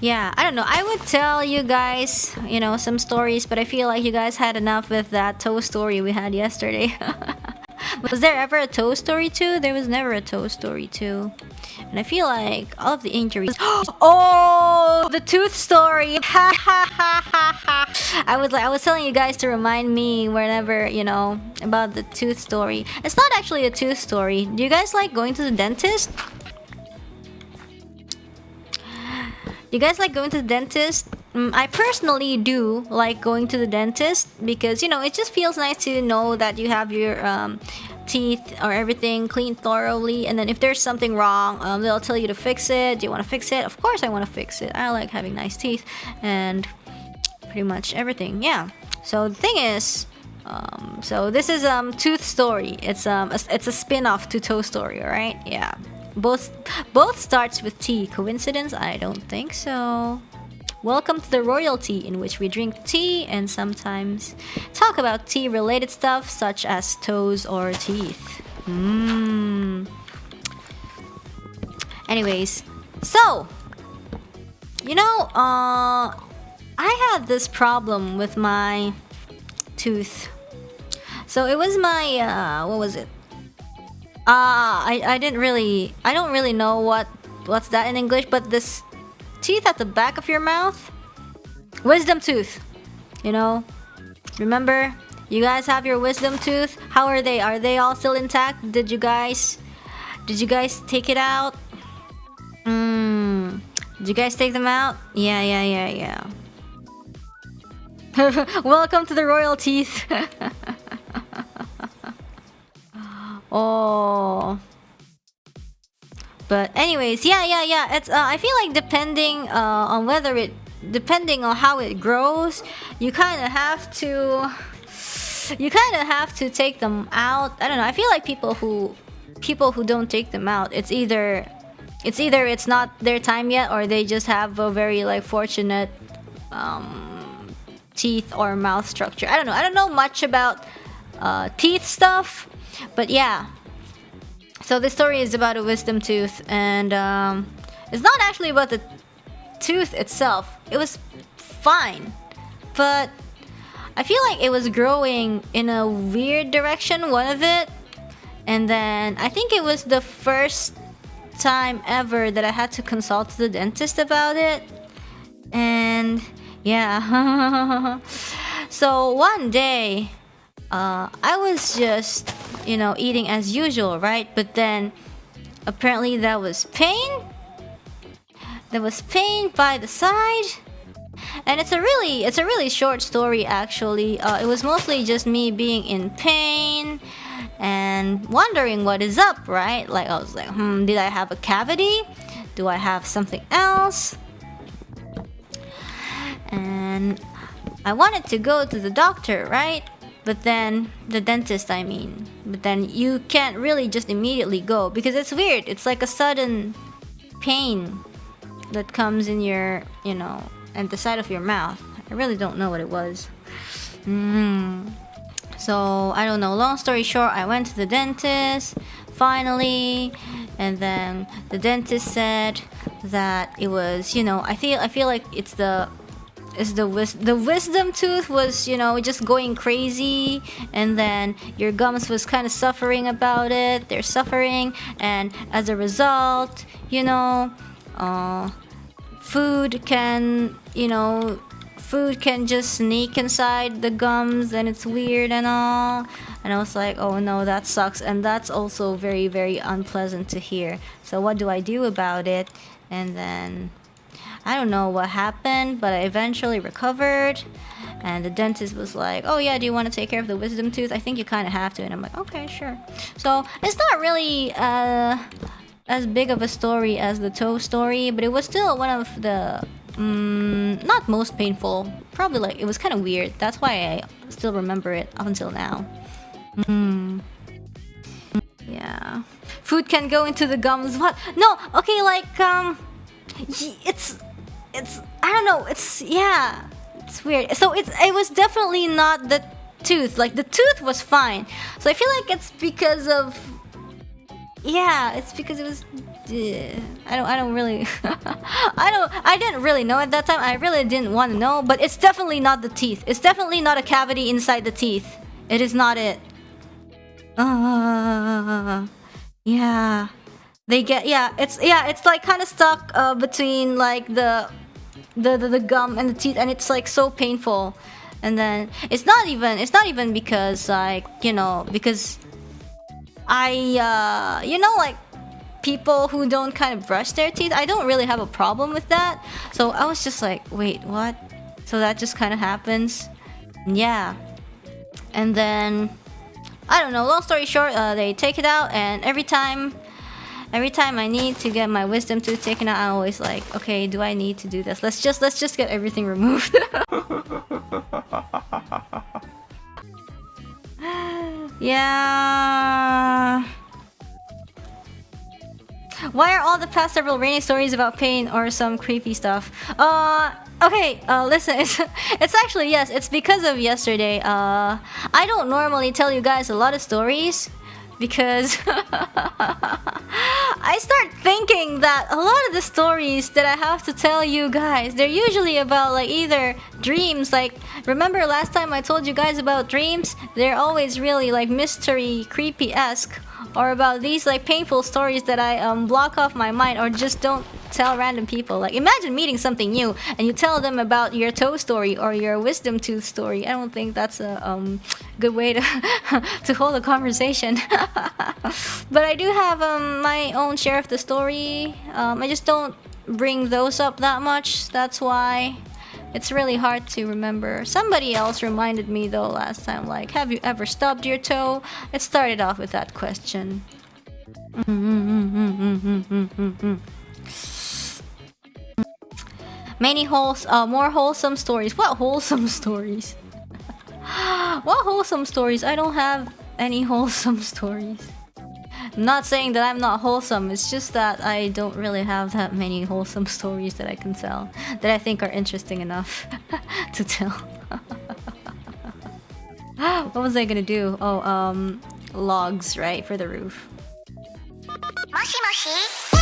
Yeah, I don't know. I would tell you guys, some stories, but I feel like you guys had enough with that toe story we had yesterday. Was there ever a toe story too? There was never a toe story too. And I feel like all of the injuries. Oh, the tooth story. I was telling you guys to remind me whenever, about the tooth story. It's not actually a tooth story. Do you guys like going to the dentist? You guys like going to the dentist? I personally do like going to the dentist because, it just feels nice to know that you have your teeth or everything cleaned thoroughly. And then if there's something wrong, they'll tell you to fix it. Do you want to fix it? Of course I want to fix it. I like having nice teeth and pretty much everything. Yeah. So the thing is, so this is tooth story. It's a spin-off to toe story, alright? Yeah. Both starts with T. Coincidence? I don't think so. Welcome to the royalty, in which we drink tea and sometimes talk about tea-related stuff such as toes or teeth. Anyways, so I had this problem with my tooth. So it was my what was it? I don't really know what's that in English, but this teeth at the back of your mouth, wisdom tooth. Remember, you guys have your wisdom tooth. How are they? Are they all still intact? Did you guys take it out? Did you guys take them out? Yeah. Welcome to the royal teeth. Oh, but anyways, yeah. It's I feel like depending on how it grows, you kind of have to take them out. I don't know. I feel like people who don't take them out, it's either it's not their time yet, or they just have a very fortunate teeth or mouth structure. I don't know. I don't know much about teeth stuff. But yeah, so this story is about a wisdom tooth, and it's not actually about the tooth itself. It was fine, but I feel like it was growing in a weird direction, one of it, and then I think it was the first time ever that I had to consult the dentist about it, and yeah. So one day, I was just eating as usual, right? But then apparently there was pain by the side, and it's a really short story actually. It was mostly just me being in pain and wondering what is up, right? Like I was like, did I have a cavity? Do I have something else? And I wanted to go to the doctor, right? But then the dentist, I mean. But then you can't really just immediately go because it's weird. It's like a sudden pain that comes in your, at the side of your mouth. I really don't know what it was. So I don't know. Long story short, I went to the dentist finally, and then the dentist said that it was, I feel like it's the wisdom tooth was just going crazy, and then your gums was kind of suffering about it. They're suffering, and as a result, food can just sneak inside the gums, and it's weird and all. And I was like, oh no, that sucks, and that's also very, very unpleasant to hear. So what do I do about it? And then I don't know what happened, but I eventually recovered, and the dentist was like, oh yeah, do you want to take care of the wisdom tooth? I think you kind of have to. And I'm like, okay, sure. So it's not really as big of a story as the toe story, but it was still one of the not most painful. Probably it was kind of weird. That's why I still remember it up until now. Yeah, food can go into the gums. What? No, okay, it's I don't know. It's weird. So it was definitely not the tooth. Like the tooth was fine. So I feel like it's because of it's because it was I don't really I didn't really know at that time. I really didn't want to know, but it's definitely not the teeth. It's definitely not a cavity inside the teeth. It is not it. Yeah. They get it's like kind of stuck between like the gum and the teeth, and it's like so painful. And then it's not even because like, you know, because I you know, like people who don't kind of brush their teeth, I don't really have a problem with that. So I was just like, wait, what? So that just kind of happens. Yeah. And then I don't know, long story short, they take it out, and every time I need to get my wisdom tooth taken out, I'm always like, okay, do I need to do this? Let's just get everything removed. Yeah. Why are all the past several rainy stories about pain or some creepy stuff? Okay, listen, it's actually, yes, it's because of yesterday. I don't normally tell you guys a lot of stories because I start thinking that a lot of the stories that I have to tell you guys, they're usually about like either dreams, like remember last time I told you guys about dreams? They're always really like mystery, creepy-esque, or about these like painful stories that I block off my mind or just don't tell random people. Like imagine meeting something new and you tell them about your toe story or your wisdom tooth story. I don't think that's a good way to to hold a conversation. But I do have my own share of the story. I just don't bring those up that much. That's why it's really hard to remember. Somebody else reminded me though last time, like, have you ever stubbed your toe? It started off with that question. Many more wholesome stories. What wholesome stories? What wholesome stories? I don't have any wholesome stories. I'm not saying that I'm not wholesome, it's just that I don't really have that many wholesome stories that I can tell, that I think are interesting enough to tell. What was I gonna do? Oh, logs, right, for the roof. Moshi moshi.